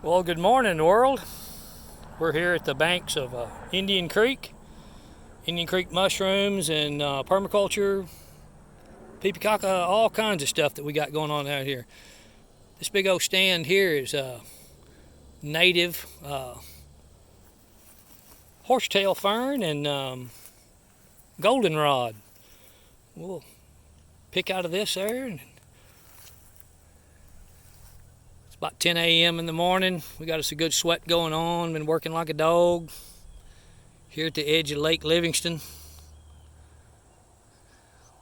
Well, good morning, world. We're here at the banks of Indian Creek mushrooms and permaculture, pipicaca, all kinds of stuff that we got going on out here. This big old stand here is native horsetail fern and goldenrod. We'll pick out of this there. And it's about 10 a.m. in the morning. We got us a good sweat going on. Been working like a dog here at the edge of Lake Livingston.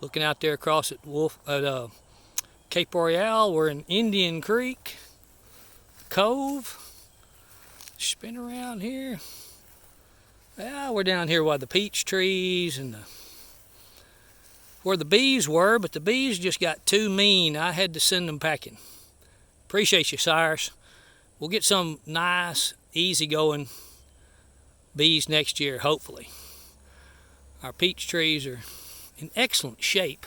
Looking out there across at Cape Royale. We're in Indian Creek Cove. Spin around here. Well, we're down here by the peach trees and where the bees were, but the bees just got too mean. I had to send them packing. Appreciate you, Cyrus. We'll get some nice, easygoing bees next year, hopefully. Our peach trees are in excellent shape.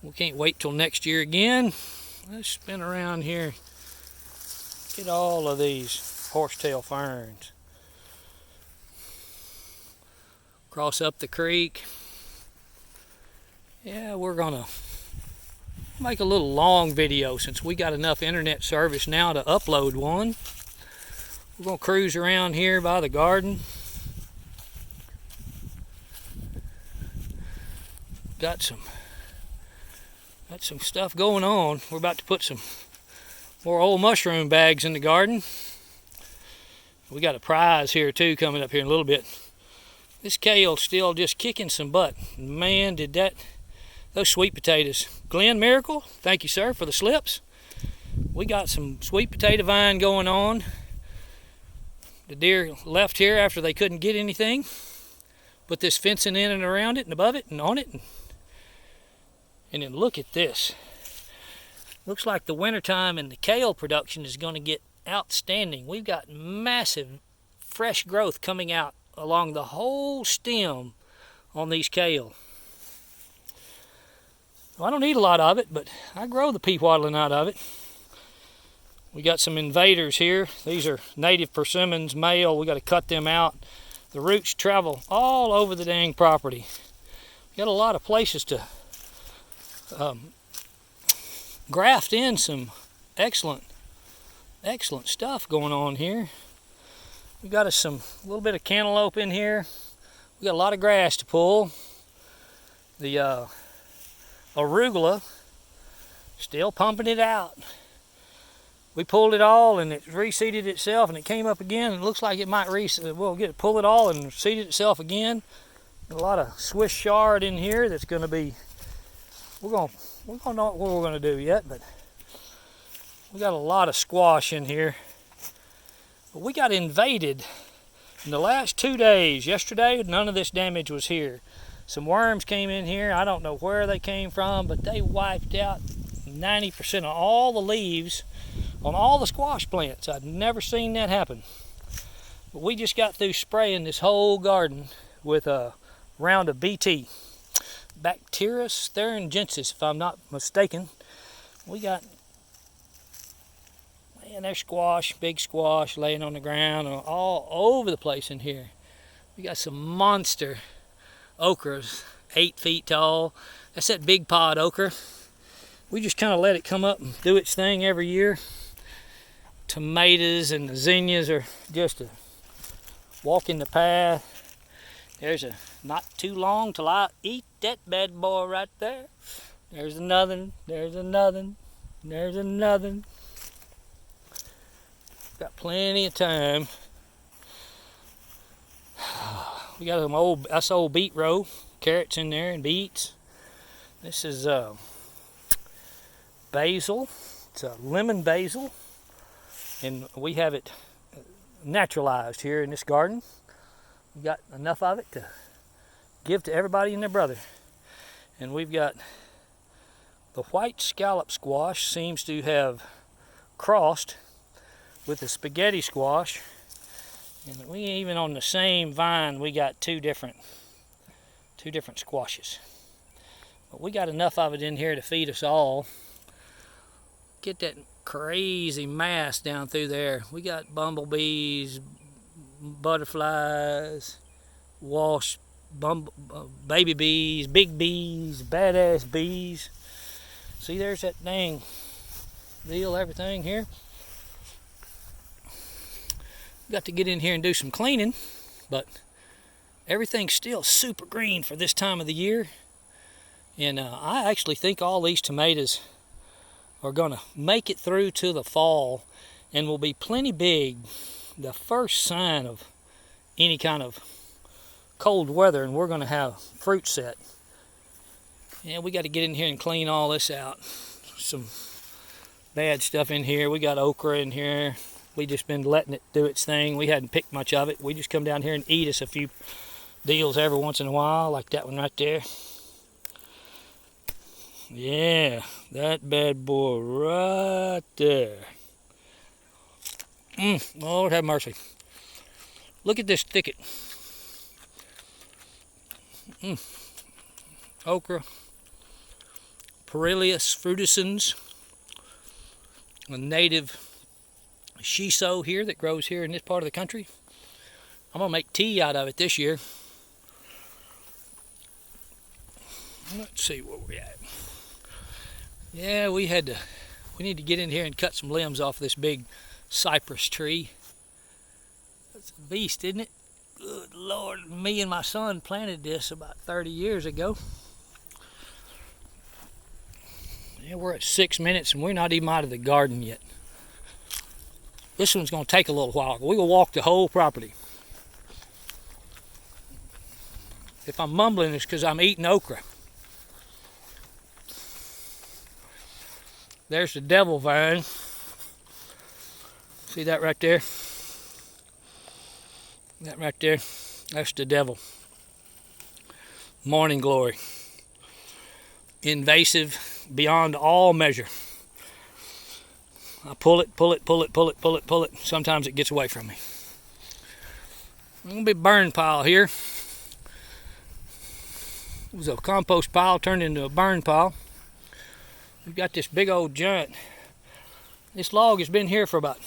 We can't wait till next year again. Let's spin around here. Get all of these horsetail ferns. Cross up the creek. Yeah, we're gonna make a little long video since we got enough internet service now to upload one. We're gonna cruise around here by the garden. Got some stuff going on. We're about to put some more old mushroom bags in the garden. We got a prize here too coming up here in a little bit. This kale's still just kicking some butt. Man, did those sweet potatoes. Glenn Miracle, thank you, sir, for the slips. We got some sweet potato vine going on. The deer left here after they couldn't get anything. Put this fencing in and around it and above it and on it. And then look at this. Looks like the wintertime and the kale production is going to get outstanding. We've got massive fresh growth coming out along the whole stem on these kale. Well, I don't need a lot of it, but I grow the pea waddling out of it. We got some invaders here. These are native persimmons, male. We got to cut them out. The roots travel all over the dang property. We got a lot of places to graft in some excellent stuff going on here. We got us a little bit of cantaloupe in here. We got a lot of grass to pull. The arugula, still pumping it out. We pulled it all and it reseeded itself and it came up again. It looks like it might pull it all and seed it itself again. A lot of Swiss chard in here that's going to be. We don't know what we're going to do yet, but we got a lot of squash in here. But we got invaded in the last 2 days. Yesterday, none of this damage was here. Some worms came in here. I don't know where they came from, but they wiped out 90% of all the leaves on all the squash plants. I'd never seen that happen. But we just got through spraying this whole garden with a round of BT. Bacteris thuringiensis, if I'm not mistaken. We got, man, there's squash, big squash laying on the ground all over the place in here. We got some monster okras, 8 feet tall. That's that big pod okra. We just kind of let it come up and do its thing every year. Tomatoes and the zinnias are just a walk in the path. There's a not too long till I eat that bad boy right there. There's another, there's another, there's another. Got plenty of time. We got some old beet row, carrots in there and beets. This is basil. It's a lemon basil, and we have it naturalized here in this garden. We got enough of it to give to everybody and their brother. And we've got the white scallop squash seems to have crossed with the spaghetti squash. And we even on the same vine we got two different squashes. But we got enough of it in here to feed us all. Get that crazy mass down through there. We got bumblebees, butterflies, baby bees, big bees, badass bees. See, there's that dang deal, everything here. Got to get in here and do some cleaning, but everything's still super green for this time of the year. And I actually think all these tomatoes are going to make it through to the fall and will be plenty big. The first sign of any kind of cold weather, and we're going to have fruit set. And we got to get in here and clean all this out. Some bad stuff in here. We got okra in here. We just been letting it do its thing. We hadn't picked much of it. We just come down here and eat us a few deals every once in a while, like that one right there. Yeah, that bad boy right there. Lord have mercy. Look at this thicket. Okra, Perilius frutescens, a native shiso here that grows here in this part of the country. I'm gonna make tea out of it this year. Let's see where we're at. Yeah, we need to get in here and cut some limbs off this big cypress tree. That's a beast, isn't it? Good Lord, me and my son planted this about 30 years ago. Yeah, we're at 6 minutes and we're not even out of the garden yet. This one's gonna take a little while. We will walk the whole property. If I'm mumbling, it's because I'm eating okra. There's the devil vine. See that right there? That right there, that's the devil. Morning glory. Invasive beyond all measure. I pull it. Sometimes it gets away from me. There's gonna be a burn pile here. It was a compost pile turned into a burn pile. We've got this big old giant. This log has been here for about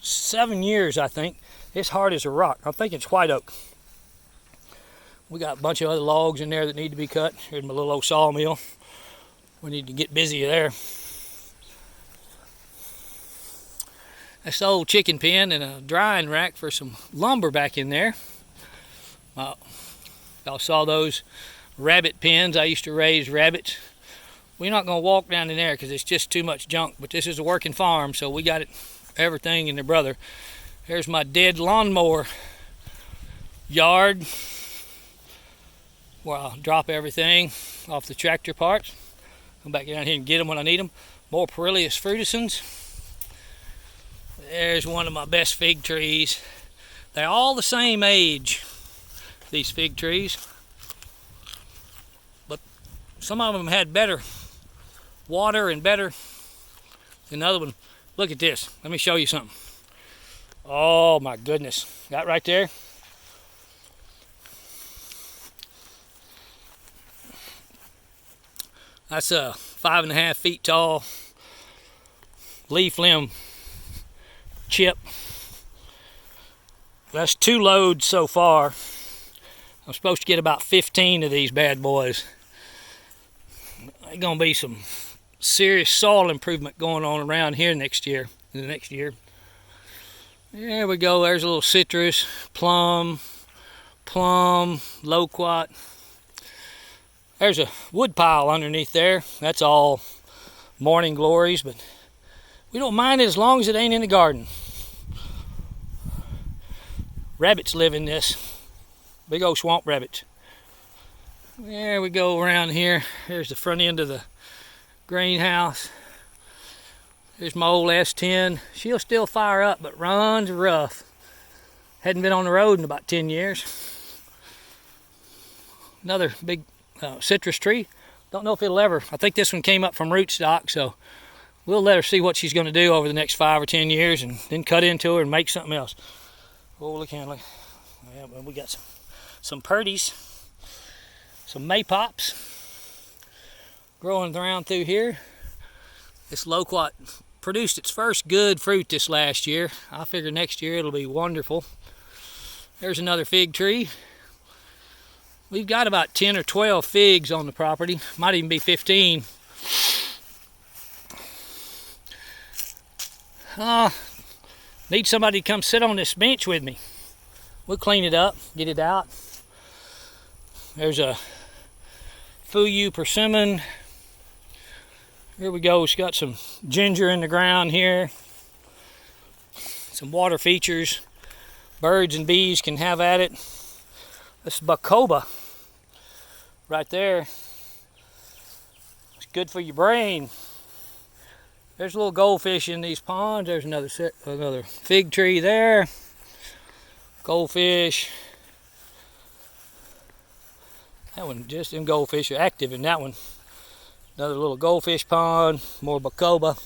7 years, I think. It's hard as a rock. I think it's white oak. We got a bunch of other logs in there that need to be cut. Here's my little old sawmill. We need to get busy there. That's the old chicken pen and a drying rack for some lumber back in there. Y'all saw those rabbit pens. I used to raise rabbits. We're not going to walk down in there because it's just too much junk, but this is a working farm, so we got everything in there, brother. Here's my dead lawnmower yard where I'll drop everything off the tractor parts. Come back down here and get them when I need them. More Perilius frutescens. There's one of my best fig trees. They're all the same age, these fig trees. But some of them had better water and better than the other one. Look at this. Let me show you something. Oh my goodness. That right there. That's a 5.5 feet tall leaf limb chip. That's 2 loads so far. I'm supposed to get about 15 of these bad boys. There's gonna be some serious soil improvement going on around here in the next year. There we go. There's a little citrus, plum, loquat. There's a wood pile underneath there. That's all morning glories, but we don't mind it as long as it ain't in the garden. Rabbits live in this. Big old swamp rabbits. There we go around here. Here's the front end of the greenhouse. Here's my old S10. She'll still fire up, but runs rough. Hadn't been on the road in about 10 years. Another big citrus tree. Don't know if it'll ever. I think this one came up from rootstock, so we'll let her see what she's going to do over the next 5 or 10 years, and then cut into her and make something else. Holy candle! Yeah, well, we got some purdies, some maypops growing around through here. This loquat produced its first good fruit this last year. I figure next year it'll be wonderful. There's another fig tree. We've got about 10 or 12 figs on the property. Might even be 15. Need somebody to come sit on this bench with me. We'll clean it up, get it out. There's a Fuyu persimmon. Here we go. It's got some ginger in the ground here. Some water features. Birds and bees can have at it. This is Bacoba right there. It's good for your brain. There's a little goldfish in these ponds. There's another fig tree there. Goldfish. That one, just them goldfish are active in that one. Another little goldfish pond, more Bacoba.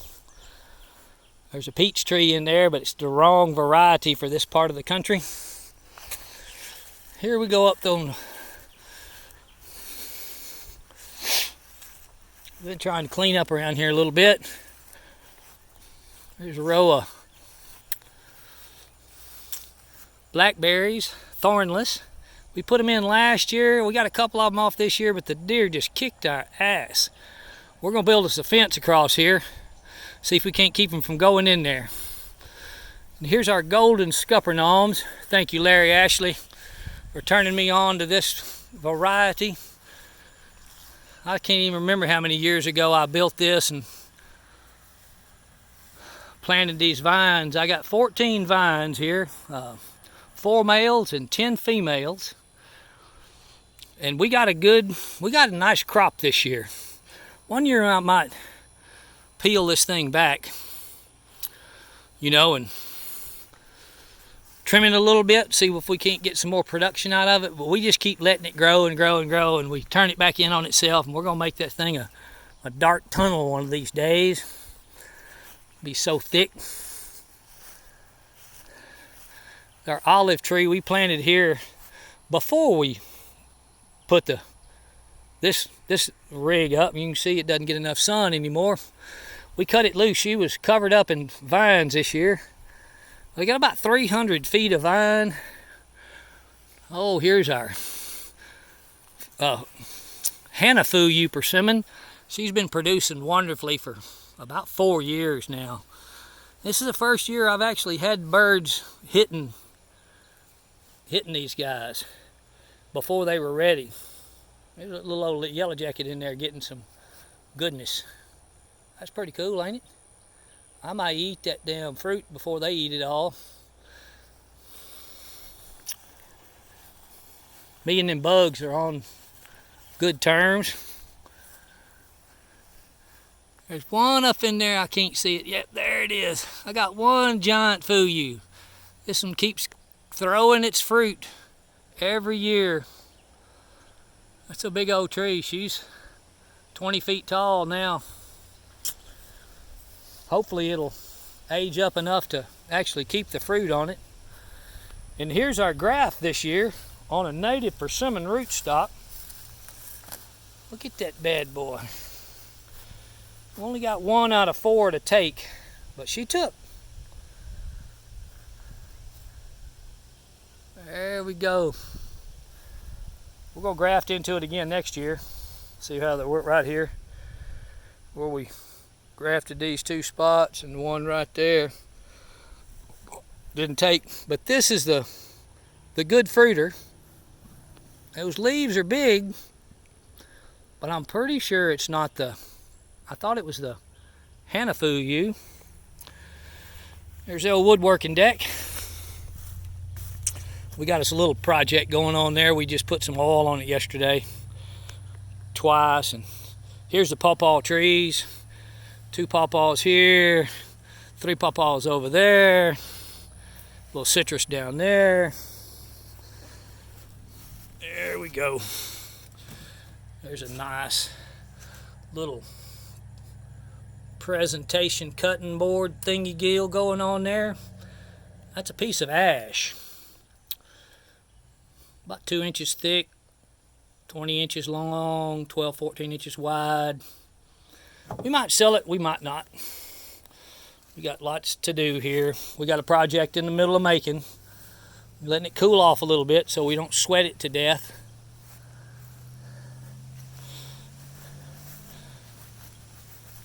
There's a peach tree in there, but it's the wrong variety for this part of the country. Here we go up on. We've been trying to clean up around here a little bit. There's a row of blackberries, thornless. We put them in last year. We got a couple of them off this year, but the deer just kicked our ass. We're going to build us a fence across here. See if we can't keep them from going in there. And here's our golden scuppernawms. Thank you, Larry Ashley, for turning me on to this variety. I can't even remember how many years ago I built this and planted these vines. I got 14 vines here, 4 males and 10 females. And we got a nice crop this year. One year I might peel this thing back, and trim it a little bit, see if we can't get some more production out of it. But we just keep letting it grow and grow and grow, and we turn it back in on itself, and we're gonna make that thing a dark tunnel one of these days. Be so thick. Our olive tree we planted here before we put this rig up. You can see it doesn't get enough sun anymore. We cut it loose. She was covered up in vines this year. We got about 300 feet of vine. Oh, here's our Hanafuyu persimmon. She's been producing wonderfully for about 4 years now. This is the first year I've actually had birds hitting these guys before they were ready. There's a little old yellow jacket in there getting some goodness. That's pretty cool, ain't it? I might eat that damn fruit before they eat it all. Me and them bugs are on good terms. There's one up in there, I can't see it yet. There it is. I got one giant Fuyu. This one keeps throwing its fruit every year. That's a big old tree. She's 20 feet tall now. Hopefully it'll age up enough to actually keep the fruit on it. And here's our graft this year on a native persimmon rootstock. Look at that bad boy. Only got 1 out of 4 to take, but she took. There we go. We're gonna graft into it again next year. See how that worked right here, where we grafted these 2 spots and one right there. Didn't take, but this is the good fruiter. Those leaves are big, but I'm pretty sure it's not I thought it was the Hanafuyu. There's the old woodworking deck. We got us a little project going on there. We just put some oil on it yesterday, twice. And here's the pawpaw trees. 2 pawpaws here, 3 pawpaws over there. A little citrus down there. There we go. There's a nice little presentation cutting board thingy gill going on there. That's a piece of ash. About 2 inches thick, 20 inches long, 12, 14 inches wide. We might sell it, we might not. We got lots to do here. We got a project in the middle of making. We're letting it cool off a little bit so we don't sweat it to death.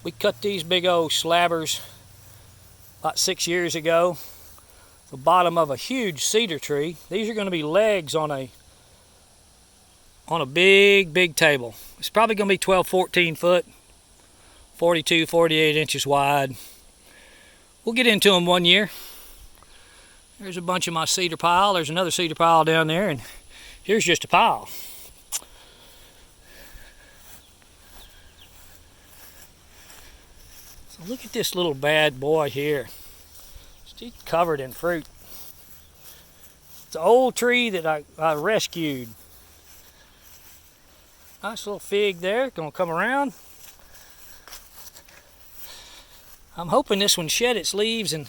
We cut these big old slabbers about 6 years ago. The bottom of a huge cedar tree. These are going to be legs on a big table. It's probably going to be 12, 14 foot, 42, 48 inches wide. We'll get into them one year. There's a bunch of my cedar pile. There's another cedar pile down there, and here's just a pile. So look at this little bad boy here. He's covered in fruit. It's an old tree that I rescued. Nice little fig there, gonna come around. I'm hoping this one shed its leaves and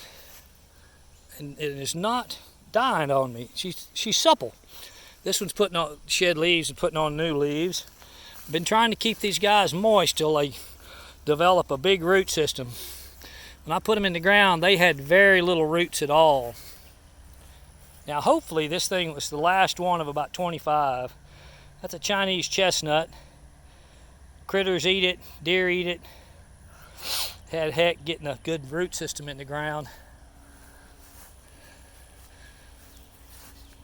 it is not dying on me. She's supple. This one's putting on shed leaves and putting on new leaves. I've been trying to keep these guys moist till they develop a big root system. When I put them in the ground, they had very little roots at all. Now hopefully this thing was the last one of about 25. That's a Chinese chestnut. Critters eat it, deer eat it. Had heck getting a good root system in the ground.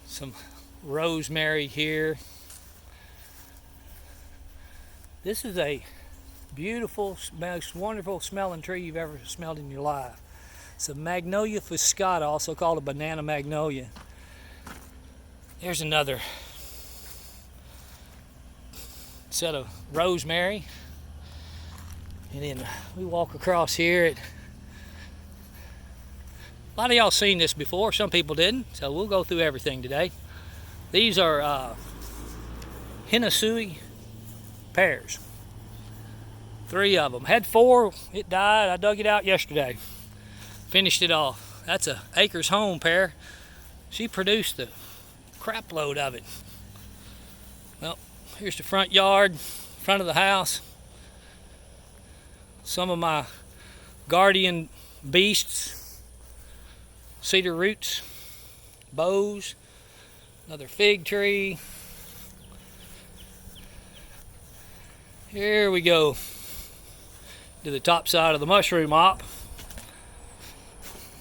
Some rosemary here. This is a beautiful, most wonderful smelling tree you've ever smelled in your life. It's a Magnolia fuscata, also called a banana magnolia. There's another set of rosemary. And then we walk across here. A lot of y'all seen this before, some people didn't, so we'll go through everything today. These are Hinasui pears. 3 of them. Had 4, it died. I dug it out yesterday. Finished it off. That's a Acres Home pear. She produced the crap load of it. Well, here's the front yard, front of the house. Some of my guardian beasts, cedar roots, bows, another fig tree. Here we go to the top side of the mushroom mop.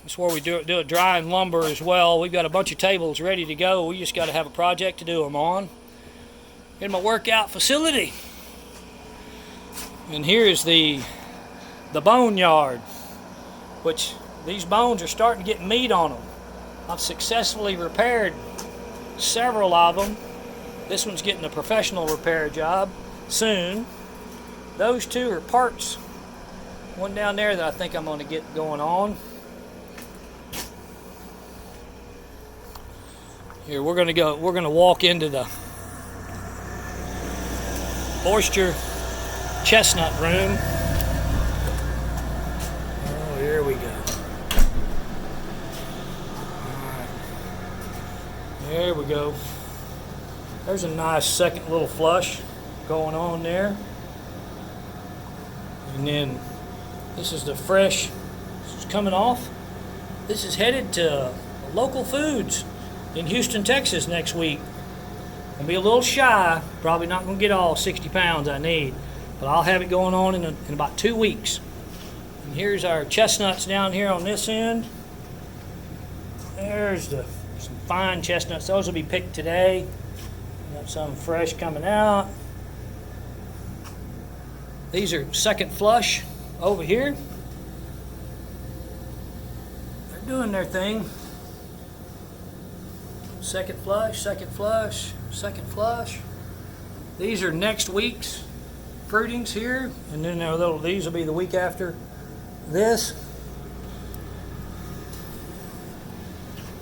That's where we do a drying lumber as well. We've got a bunch of tables ready to go. We just got to have a project to do them on. In my workout facility. And here is the boneyard, which these bones are starting to get meat on them. I've successfully repaired several of them. This one's getting a professional repair job soon. Those 2 are parts. One down there that I think I'm going to get going on. Here we're going to walk into the oyster chestnut room. Oh, here we go. Alright. There we go. There's a nice second little flush going on there. And then this is the fresh, this is coming off. This is headed to Local Foods in Houston, Texas next week. I'll be a little shy, probably not going to get all 60 pounds I need, but I'll have it going on in about 2 weeks. And here's our chestnuts down here on this end. There's some fine chestnuts. Those will be picked today. Got some fresh coming out. These are second flush over here. They're doing their thing. Second flush, second flush, second flush. These are next week's fruitings here, and then these will be the week after this.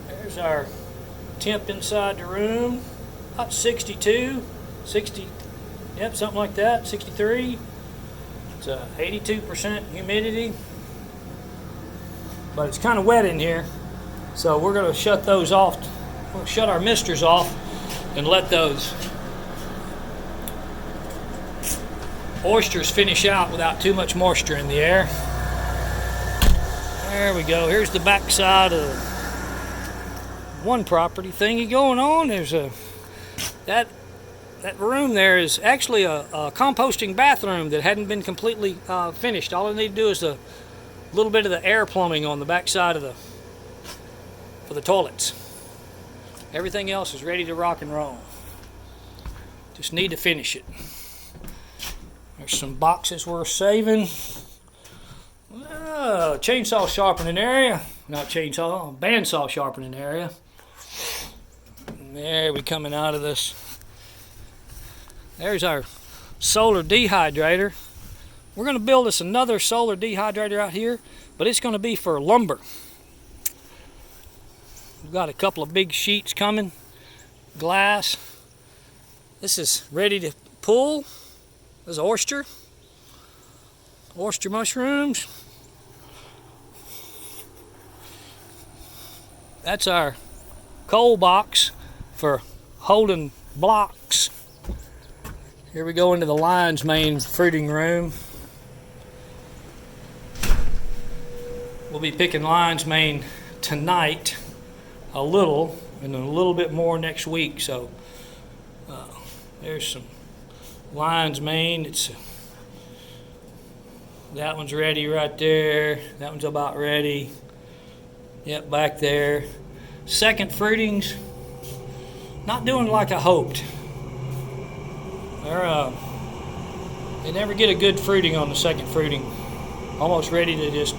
There's our temp inside the room. About 62, 60, yep, something like that, 63. It's 82% humidity, but it's kind of wet in here, so we're going to shut those off. We'll shut our misters off and let those oysters finish out without too much moisture in the air. There we go. Here's the back side of one property thingy going on. There's that room there is actually a composting bathroom that hadn't been completely finished. All I need to do is a little bit of the air plumbing on the back side of for the toilets. Everything else is ready to rock and roll. Just need to finish it. There's some boxes we're saving. Chainsaw sharpening area. Not chainsaw, bandsaw sharpening area. And there we coming out of this. There's our solar dehydrator. We're going to build us another solar dehydrator out here, but it's going to be for lumber. We've got a couple of big sheets coming, glass. This is ready to pull. There's oyster mushrooms. That's our coal box for holding blocks. Here we go into the lion's mane fruiting room. We'll be picking lion's mane tonight, a little, and then a little bit more next week. So there's some lion's mane. That one's ready right there. That one's about ready. Yep, back there. Second fruitings, not doing like I hoped. They never get a good fruiting on the second fruiting. Almost ready to just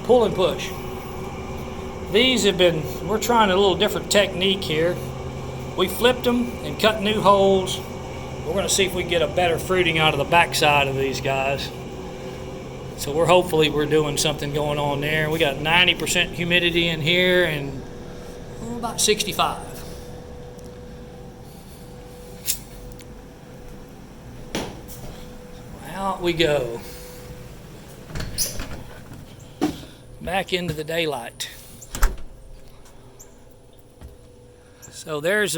pull and push. These have been, we're trying a little different technique here. We flipped them and cut new holes. We're going to see if we can get a better fruiting out of the backside of these guys. So we're doing something going on there. We got 90% humidity in here and about 65. Out we go. Back into the daylight. So there's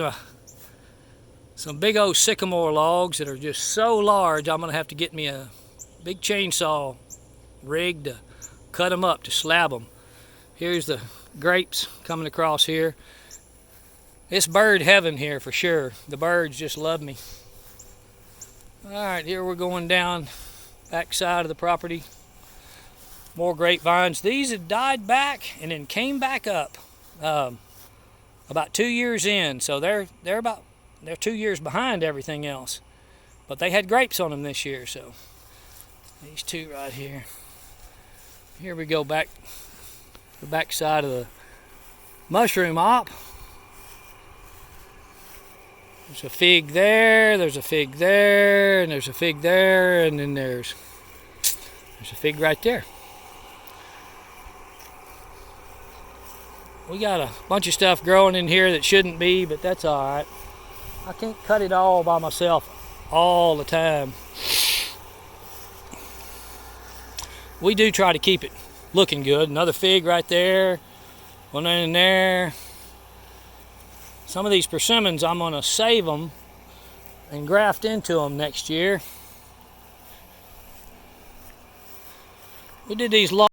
some big old sycamore logs that are just so large, I'm going to have to get me a big chainsaw rig to cut them up, to slab them. Here's the grapes coming across here. It's bird heaven here for sure. The birds just love me. Alright, here we're going down back side of the property. More grapevines. These had died back and then came back up about 2 years in. So they're 2 years behind everything else. But they had grapes on them this year, so these two right here. Here we go back the back side of the mushroom op. There's a fig there, there's a fig there, and there's a fig there, and then there's a fig right there. We got a bunch of stuff growing in here that shouldn't be, but that's all right. I can't cut it all by myself all the time. We do try to keep it looking good. Another fig right there, one in there. Some of these persimmons, I'm going to save them and graft into them next year. We did these